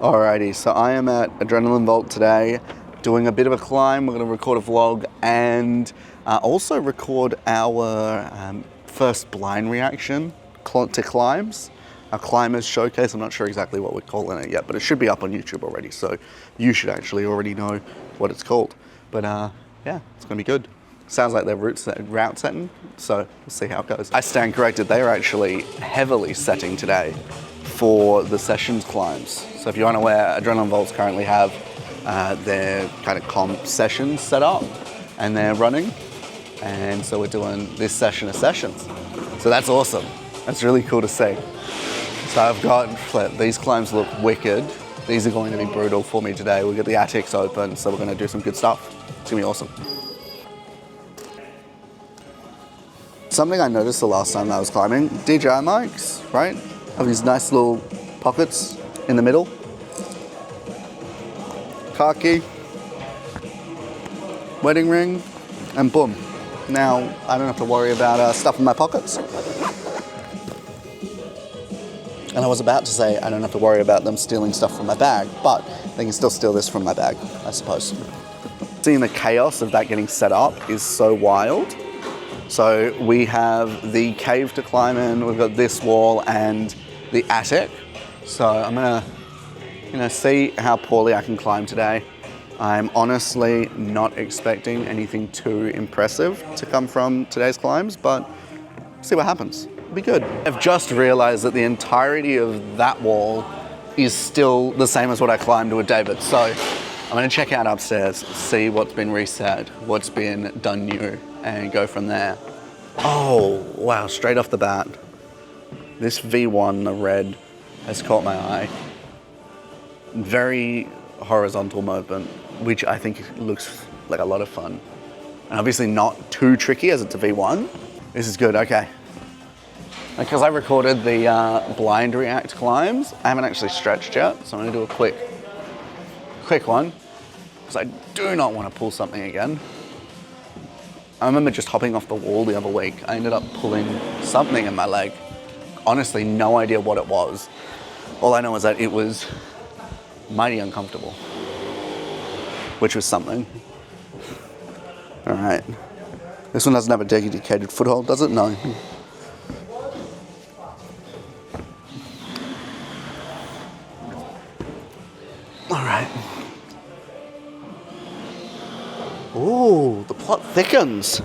Alrighty, so I am at Adrenaline Vault today, doing a bit of a climb. We're going to record a vlog and also record our first blind reaction to climbs. Our climbers showcase. I'm not sure exactly what we're calling it yet, but it should be up on YouTube already, so you should actually already know what it's called. But yeah, it's going to be good. Sounds like they're route setting, so we'll see how it goes. I stand corrected, they are actually heavily setting today for the sessions climbs. So if you're unaware, Adrenaline Vaults currently have their kind of comp sessions set up and they're running. And so we're doing this session of sessions. So that's awesome. That's really cool to see. So I've got, these climbs look wicked. These are going to be brutal for me today. We'll get the attics open, so we're gonna do some good stuff. It's gonna be awesome. Something I noticed the last time I was climbing, DJI mics, right? Have these nice little pockets in the middle. Car key, wedding ring, and boom. Now I don't have to worry about stuff in my pockets. And I was about to say I don't have to worry about them stealing stuff from my bag, but they can still steal this from my bag, I suppose. Seeing the chaos of that getting set up is so wild. So we have the cave to climb in, we've got this wall and the attic. So I'm gonna see how poorly I can climb today. I'm honestly not expecting anything too impressive to come from today's climbs, but see what happens. It'll be good. I've just realized that the entirety of that wall is still the same as what I climbed with David. So I'm gonna check out upstairs, see what's been reset, what's been done new, and go from there. Oh, wow, straight off the bat. This V1, the red, has caught my eye. Very horizontal movement, which I think looks like a lot of fun. And obviously not too tricky as it's a V1. This is good, okay. Because I recorded the blind react climbs, I haven't actually stretched yet, so I'm gonna do a quick one, because I do not want to pull something again. I remember just hopping off the wall the other week. I ended up pulling something in my leg. Honestly, no idea what it was. All I know is that it was mighty uncomfortable, which was something. All right. This one doesn't have a dedicated foothold, does it? No. All right. Ooh, the plot thickens.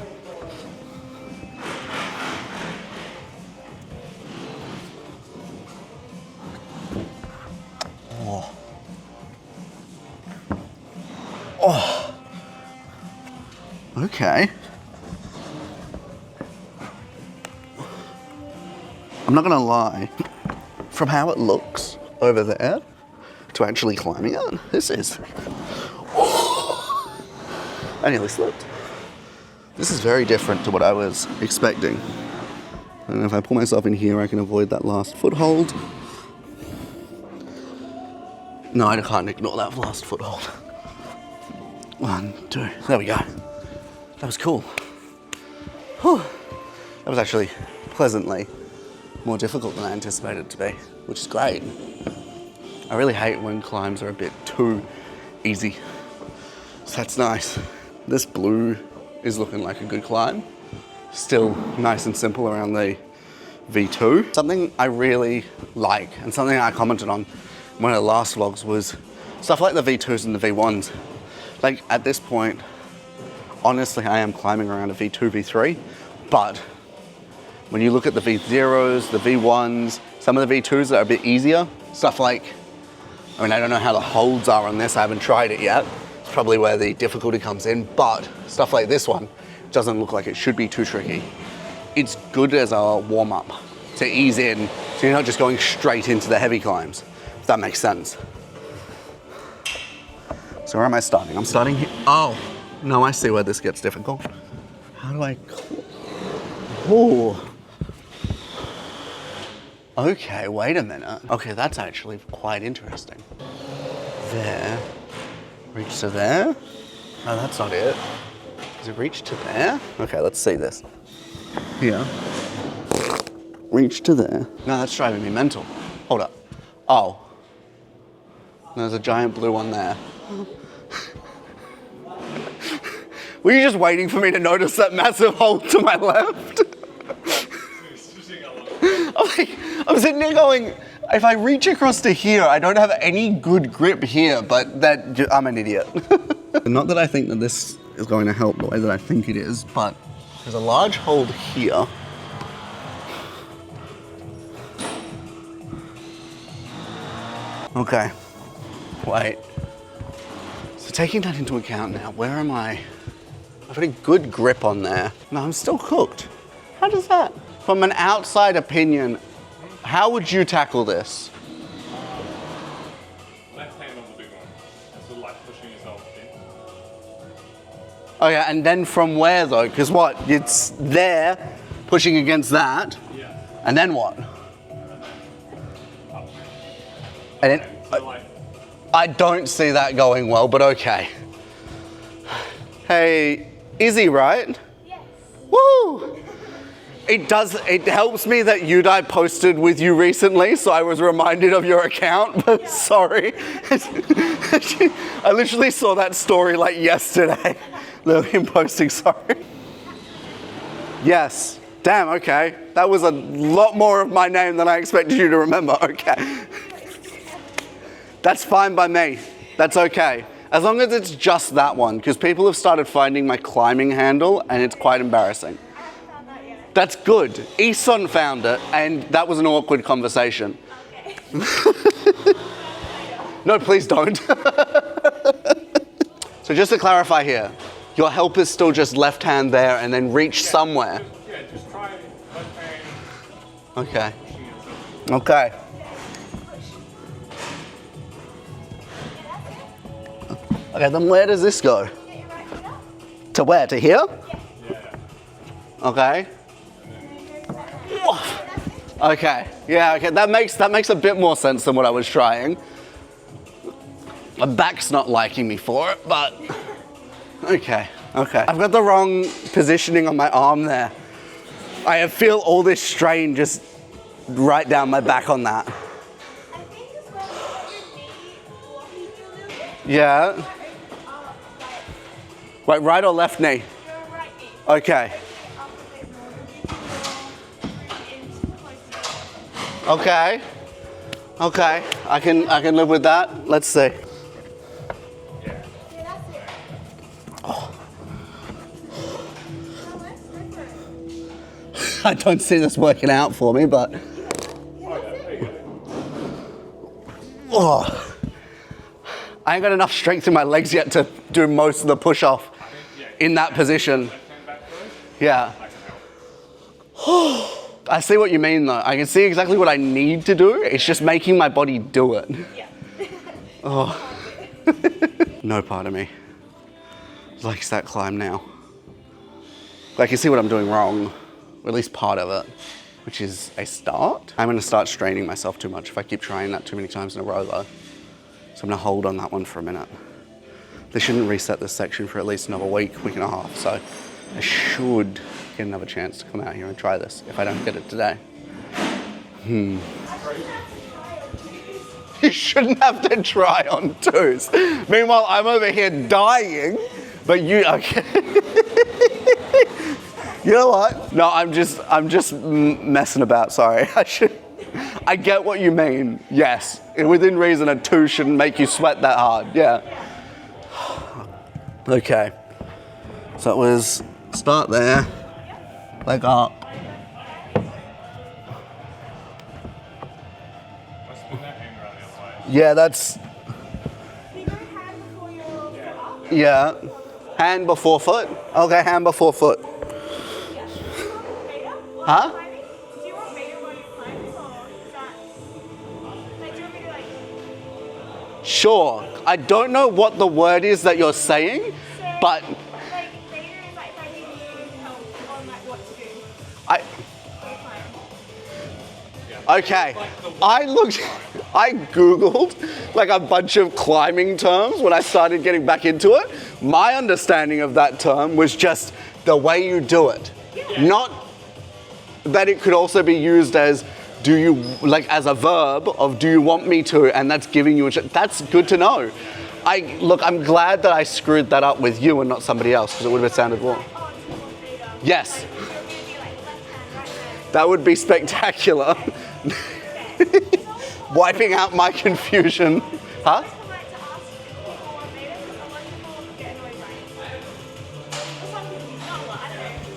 Oh. Oh. Okay. I'm not gonna lie, from how it looks over there to actually climbing it, this is... I nearly slipped. This is very different to what I was expecting. And if I pull myself in here, I can avoid that last foothold. No, I can't ignore that last foothold. 1, 2, there we go. That was cool. Whew. That was actually pleasantly more difficult than I anticipated it to be, which is great. I really hate when climbs are a bit too easy. So that's nice. This blue is looking like a good climb. Still nice and simple around the V2. Something I really like, and something I commented on in one of the last vlogs, was stuff like the V2s and the V1s. Like at this point, honestly, I am climbing around a V2, V3, but when you look at the V0s, the V1s, some of the V2s that are a bit easier, stuff like, I mean, I don't know how the holds are on this, I haven't tried it yet. It's probably where the difficulty comes in, but stuff like this one doesn't look like it should be too tricky. It's good as a warm-up to ease in, so you're not just going straight into the heavy climbs, if that makes sense. So where am I starting? I'm starting here. Oh, no, I see where this gets difficult. How do I... Oh. Okay, wait a minute. Okay, that's actually quite interesting. There. Reach to there? No, that's not it. Does it reach to there? Okay, let's see this. Here. Reach to there. No, that's driving me mental. Hold up. Oh. There's a giant blue one there. Were you just waiting for me to notice that massive hole to my left? I'm sitting there going, if I reach across to here, I don't have any good grip here, but I'm an idiot. Not that I think that this is going to help the way that I think it is, but there's a large hole here. Okay, wait. So taking that into account now, where am I? I've got a good grip on there. No, I'm still cooked. How does that? From an outside opinion, how would you tackle this? Left hand on the big one. It's sort of like pushing yourself in. Oh yeah, and then from where though? Because what? It's there, pushing against that. Yeah. And then what? And then, So like, I don't see that going well, but okay. Hey, Izzy, right? Yes. Woo! It helps me that Udai posted with you recently, so I was reminded of your account, but sorry. I literally saw that story like yesterday. Him posting, sorry. Yes. Damn, okay. That was a lot more of my name than I expected you to remember, okay. That's fine by me. That's okay. As long as it's just that one, because people have started finding my climbing handle and it's quite embarrassing. I haven't found that yet. That's good. Eson found it and that was an awkward conversation. Okay. No, please don't. So just to clarify here, your help is still just left hand there and then reach somewhere. just try left hand Okay. pushing yourself. Okay. Okay, then where does this go? Get your right foot up. To where? To here? Yeah. Okay. Okay. Yeah, okay. That makes a bit more sense than what I was trying. My back's not liking me for it, but okay. Okay. I've got the wrong positioning on my arm there. I feel all this strain just right down my back on that. I think as well, your knee blocking you a little bit. Yeah. Wait, right or left knee? Your right knee. Okay. Up a bit more. In close to Okay. Okay. I can live with that. Let's see. Yeah, that's it. Oh. Now let's go for it. I don't see this working out for me, but oh. I ain't got enough strength in my legs yet to do most of the push off in that position. Left hand back first. Yeah. I can help. I see what you mean though. I can see exactly what I need to do. It's just making my body do it. Yeah. Oh. No part of me likes that climb now. I can see what I'm doing wrong, or at least part of it, which is a start. I'm gonna start straining myself too much if I keep trying that too many times in a row though. So I'm gonna hold on that one for a minute. They shouldn't reset this section for at least another week and a half, so I should get another chance to come out here and try this if I don't get it today. You shouldn't have to try on twos. Meanwhile, I'm over here dying, but you, okay. You know what? No, I'm just messing about, sorry. I get what you mean, yes. Within reason, a two shouldn't make you sweat that hard, yeah. Okay, so it was start there, leg up. Let's spin that hand around the other way. Yeah, that's, You go hand before your foot up. yeah. Hand before foot? Okay, hand before foot. Yeah. Do you want beta while Huh? you're climbing? Do you want beta while you're climbing, or is that like, do you want me to like? Sure. I don't know what the word is that you're saying, So, but like beta is like if I need you help on like what to do I, for the climb. okay. I Googled like a bunch of climbing terms when I started getting back into it. My understanding of that term was just the way you do it. Yeah. Not that it could also be used as do you, like as a verb of do you want me to, and that's giving you, that's good to know. Look, I'm glad that I screwed that up with you and not somebody else, because it would have sounded more. Yes. That would be spectacular. Wiping out my confusion. Huh?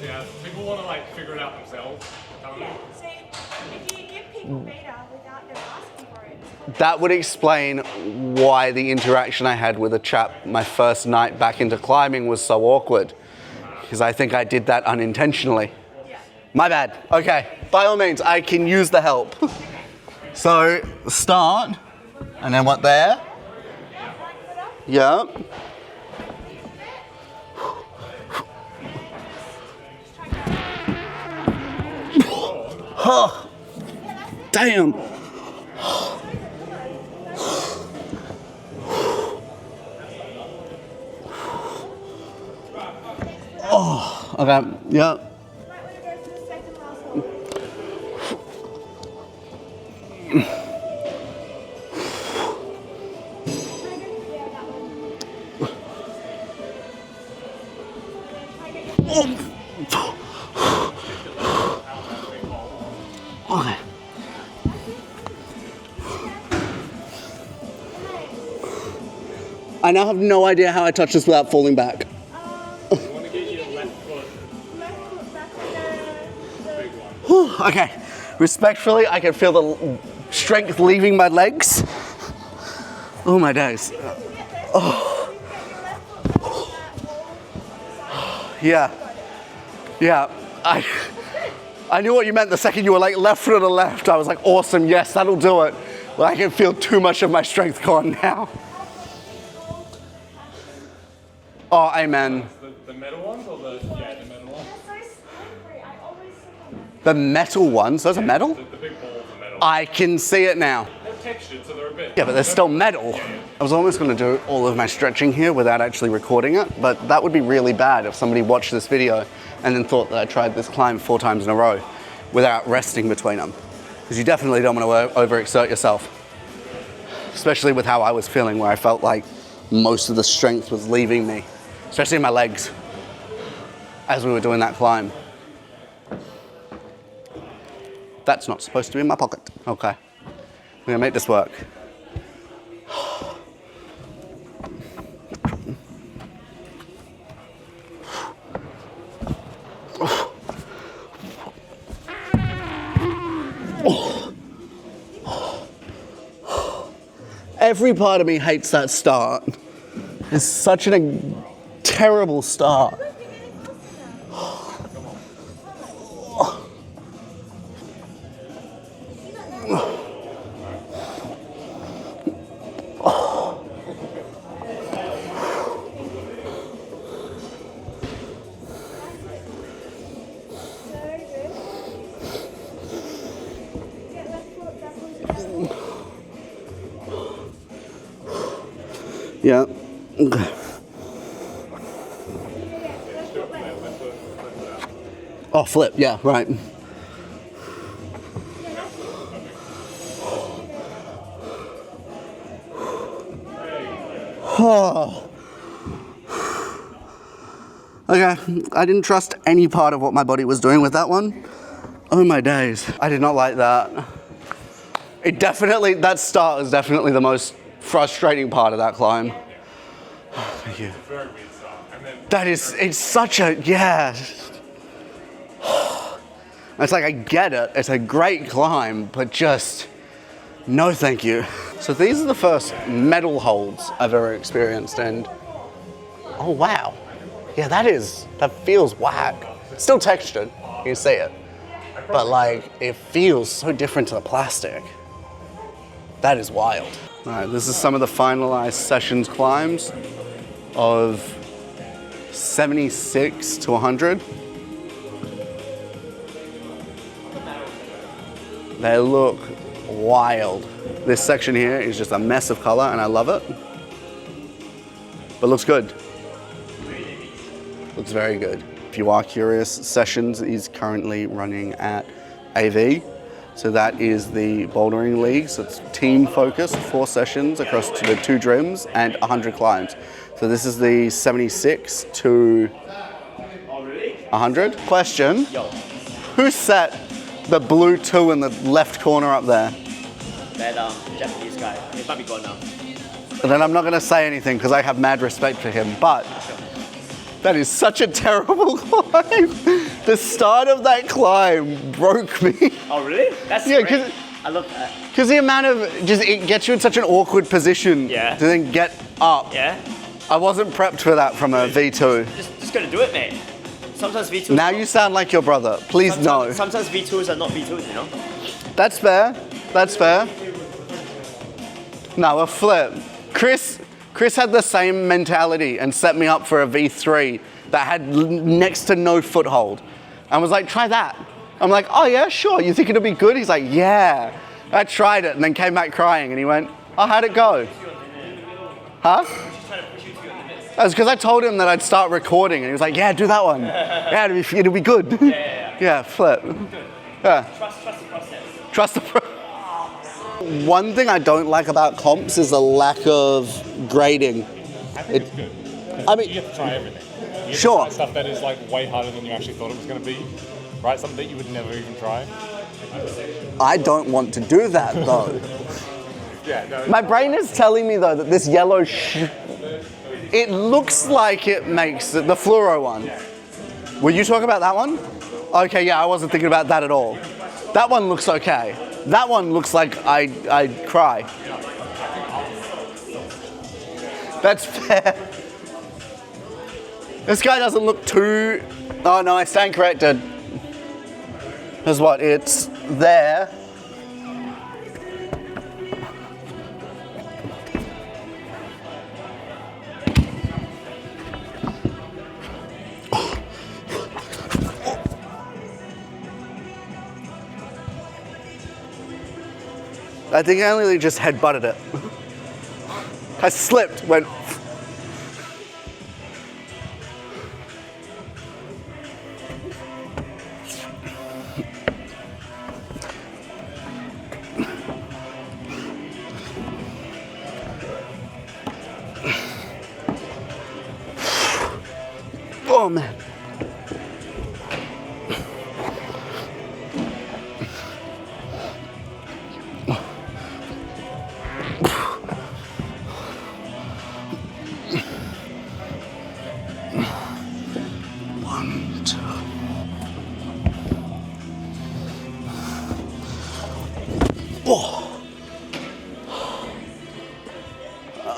Yeah, people want to like figure it out themselves. Yeah, so if you give people beta without them asking for it, That would explain why the interaction I had with a chap my first night back into climbing was so awkward. Because I think I did that unintentionally. yeah. My bad. Okay, by all means, I can use the help. So, start, and then what there? Yep. Oh, damn. Oh, okay, yep. Might want to go for the second last one. Yeah, that one. Okay. I now have no idea how I touch this without falling back. You want to get your left foot Left foot back on the big one. Whew, okay, respectfully, I can feel the strength leaving my legs. Oh my days. Yeah, yeah. I knew what you meant the second you were like left foot to the left. I was like, awesome, yes, that'll do it. But I can feel too much of my strength gone now. Oh, amen. The metal ones or the metal ones? They're so slippery. I always slip on them. The metal ones, those are metal? The big balls are metal. I can see it now. They're textured, so they're a bit. Yeah, but they're still metal. I was almost going to do all of my stretching here without actually recording it, but that would be really bad if somebody watched this video and then thought that I tried this climb 4 times in a row without resting between them. Because you definitely don't want to overexert yourself. Especially with how I was feeling, where I felt like most of the strength was leaving me, especially in my legs, as we were doing that climb. That's not supposed to be in my pocket. Okay. We're gonna make this work. Every part of me hates that start. It's such a terrible start. Get left foot back onto the Yeah. Okay. left foot back. Oh, flip. Yeah, right. Oh. Okay, I didn't trust any part of what my body was doing with that one. Oh my days. I did not like that. That start is definitely the most frustrating part of that climb. Thank you. Very weird stuff. And then That is, it's such a, yeah. It's like, I get it, it's a great climb, but just, no thank you. So these are the first metal holds I've ever experienced, and oh wow. Yeah, that feels whack. It's still textured, you can see it. But like, it feels so different to the plastic. That is wild. All right, this is some of the finalized sessions climbs of 76 to 100. They look wild. This section here is just a mess of color and I love it. But looks good. Looks very good. If you are curious, Sessions is currently running at AV. So that is the bouldering league. So it's team focused, 4 sessions across the 2 gyms and 100 climbs. So this is the 76 to 100. Question, who set the blue 2 in the left corner up there? That Japanese guy. He might be gone now. And then I'm not going to say anything because I have mad respect for him, but that is such a terrible climb. The start of that climb broke me. Oh really? That's Yeah, great. I love that. Because the amount of, it gets you in such an awkward position Yeah. to then get up. Yeah? I wasn't prepped for that from a V2. Just gotta do it, mate. Sometimes V2s... Now you sound like your brother. Please no. Sometimes V2s are not V2s, you know? That's fair. That's fair. No, a flip. Chris had the same mentality and set me up for a V3 that had next to no foothold. And was like, try that. I'm like, oh yeah, sure. You think it'll be good? He's like, yeah. I tried it and then came back crying and he went, oh, how'd it go? Huh? That was because I told him that I'd start recording and he was like, yeah, do that one. Yeah, it'll be good. Yeah, flip. Yeah. Trust the process. Trust the process. One thing I don't like about comps is the lack of grading. I think it's good. I mean, You get to try everything. You get Sure. to try stuff that is like way harder than you actually thought it was going to be, right? Something that you would never even try. I don't want to do that though. Yeah, no. My brain is telling me though that this yellow it looks like it makes it, the fluoro one. Will you talk about that one? Okay, yeah, I wasn't thinking about that at all. That one looks okay. That one looks like I'd cry. That's fair. This guy doesn't look too... Oh no, I stand corrected. Here's what, it's there. I think I only just headbutted it. I slipped, went. Oh man.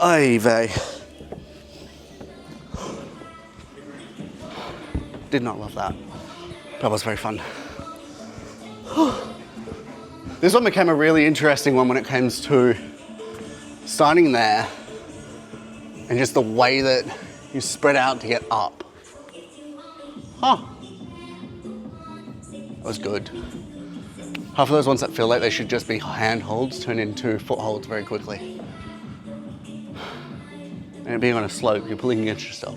Ay vey. Did not love that. That was very fun. This one became a really interesting one when it comes to starting there and just the way that you spread out to get up. Huh. That was good. Half of those ones that feel like they should just be handholds turn into footholds very quickly. And it being on a slope, you're pulling against yourself,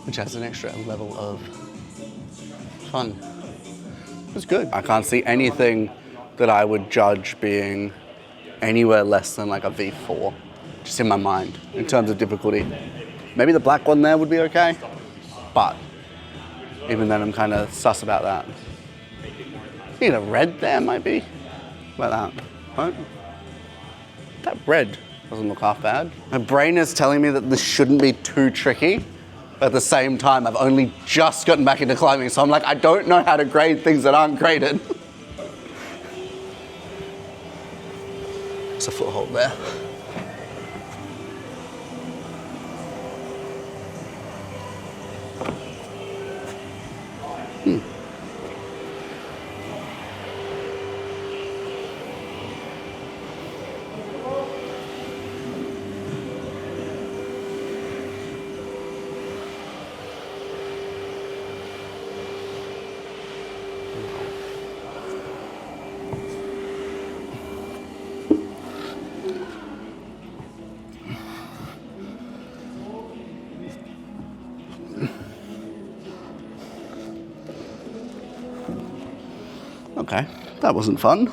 which adds an extra level of fun. It was good. I can't see anything that I would judge being anywhere less than like a V4, just in my mind, in terms of difficulty. Maybe the black one there would be okay, but even then I'm kind of sus about that. I think a red there might be. About that. Right? That red doesn't look half bad. My brain is telling me that this shouldn't be too tricky. But at the same time, I've only just gotten back into climbing, so I'm like, I don't know how to grade things that aren't graded. There's a foothold there. Okay, That wasn't fun.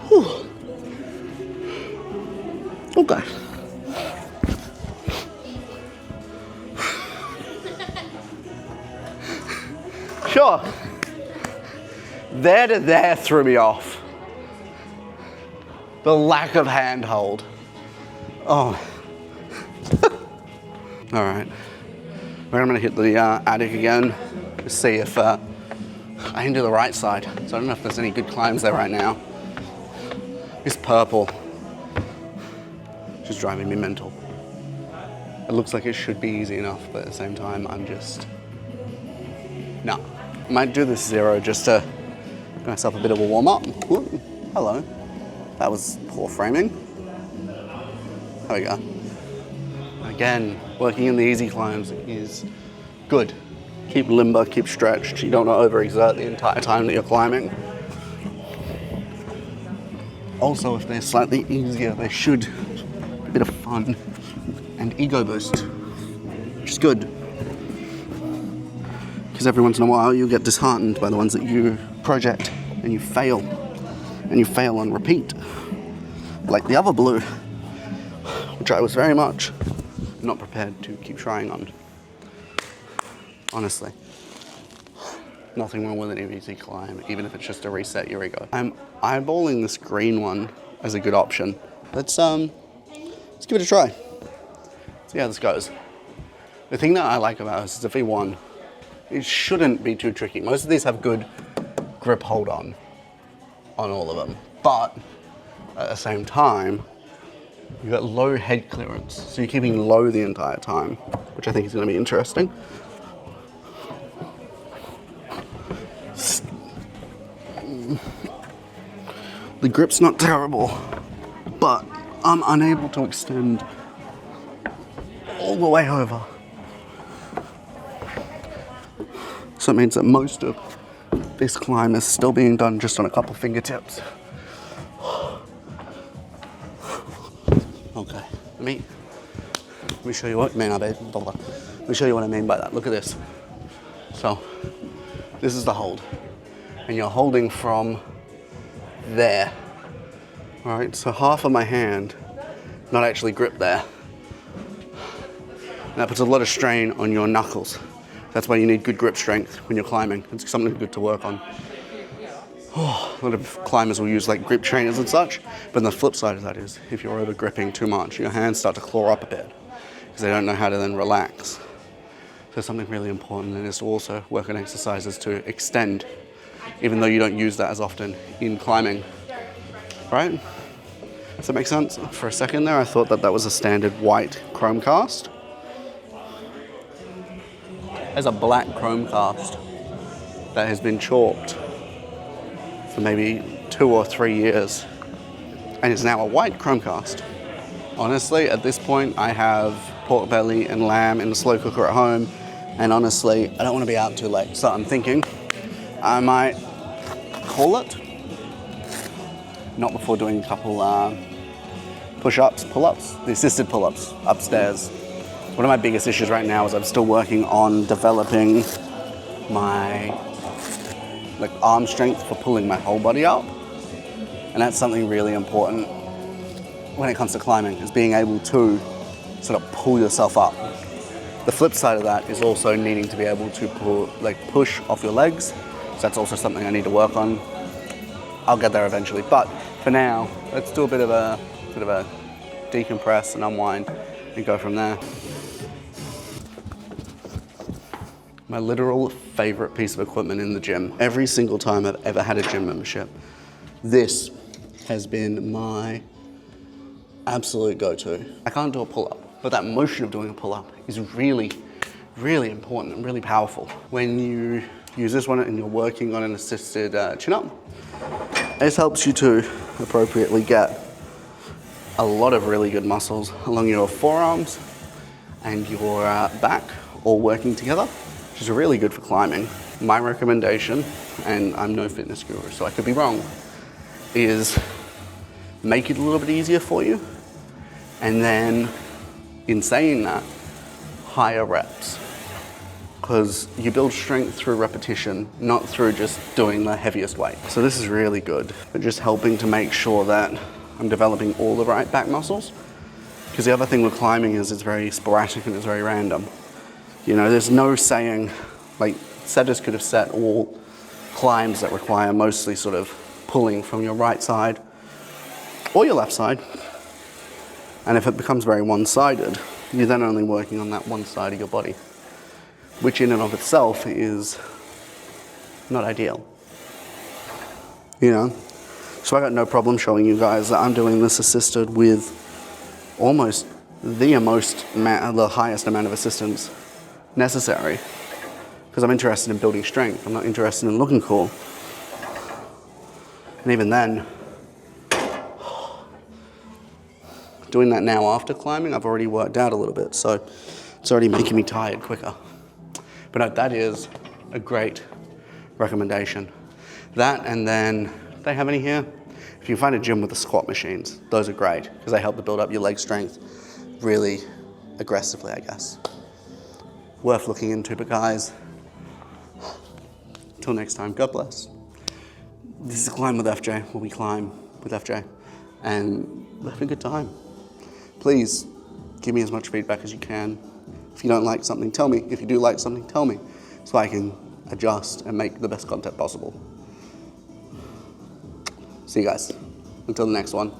Whew. Okay. Sure. There to there threw me off. The lack of handhold. Oh. All right. I'm gonna hit the attic again to see if I can do the right side. So I don't know if there's any good climbs there right now. This purple, just driving me mental. It looks like it should be easy enough, but at the same time, I'm just, no. I might do this 0 just to give myself a bit of a warm up. Ooh, hello. That was poor framing. There we go. Again, working in the easy climbs is good. Keep limber, keep stretched. You don't want to overexert the entire time that you're climbing. Also, if they're slightly easier, they should be a bit of fun and ego boost, which is good. Because every once in a while, you get disheartened by the ones that you project and you fail on repeat. Like the other blue, which I was very much not prepared to keep trying on. Honestly. Nothing wrong with an easy climb, even if it's just to reset your ego. I'm eyeballing this green one as a good option. Let's give it a try. See how this goes. The thing that I like about this is the V1, it shouldn't be too tricky. Most of these have good grip hold on all of them. But at the same time, you've got low head clearance. So you're keeping low the entire time, which I think is gonna be interesting. The grip's not terrible, but I'm unable to extend all the way over. So it means that most of this climb is still being done just on a couple fingertips. Okay, let me show you what, let me show you what I mean by that. Look at this. So, this is the hold. And you're holding from there. All right, so half of my hand not actually gripped there. And that puts a lot of strain on your knuckles. That's why you need good grip strength when you're climbing. It's something good to work on. Oh, a lot of climbers will use like grip trainers and such, but the flip side of that is if you're over gripping too much, your hands start to claw up a bit because they don't know how to then relax. So something really important is to also work on exercises to extend, even though you don't use that as often in climbing, right? Does that make sense? For a second there, I thought that that was a standard white chrome cast. There's a black chrome cast that has been chalked for maybe 2 or 3 years, and it's now a white chrome cast. Honestly, at this point, I have pork belly and lamb in the slow cooker at home, and honestly, I don't want to be out too late, so I'm thinking I might call it. Not before doing a couple push-ups, pull-ups, the assisted pull-ups upstairs. One of my biggest issues right now is I'm still working on developing my arm strength for pulling my whole body up. And that's something really important when it comes to climbing, is being able to sort of pull yourself up. The flip side of that is also needing to be able to push off your legs. So that's also something I need to work on. I'll get there eventually, but for now, let's do a bit of a decompress and unwind and go from there. My literal favorite piece of equipment in the gym. Every single time I've ever had a gym membership, this has been my absolute go-to. I can't do a pull-up, but that motion of doing a pull-up is really, really important and really powerful. When you use this one and you're working on an assisted chin-up, this helps you to appropriately get a lot of really good muscles along your forearms and your back all working together, which is really good for climbing. My recommendation, and I'm no fitness guru, so I could be wrong, is make it a little bit easier for you. And then in saying that, higher reps. Because you build strength through repetition, not through just doing the heaviest weight. So this is really good for just helping to make sure that I'm developing all the right back muscles. Because the other thing with climbing is it's very sporadic and it's very random. You know, there's no saying, like setters could have set all climbs that require mostly sort of pulling from your right side or your left side. And if it becomes very one-sided, you're then only working on that one side of your body, which in and of itself is not ideal. You know? So I got no problem showing you guys that I'm doing this assisted with almost the highest amount of assistance necessary. Because I'm interested in building strength. I'm not interested in looking cool. And even then, doing that now after climbing, I've already worked out a little bit, so it's already making me tired quicker. But no, that is a great recommendation. That, and then, do they have any here? If you find a gym with the squat machines, those are great, because they help to build up your leg strength really aggressively, I guess. Worth looking into, but guys, until next time, God bless. This is Climb with FJ, where we climb with FJ, and we're having a good time. Please give me as much feedback as you can. If you don't like something, tell me. If you do like something, tell me, so I can adjust and make the best content possible. See you guys. Until the next one.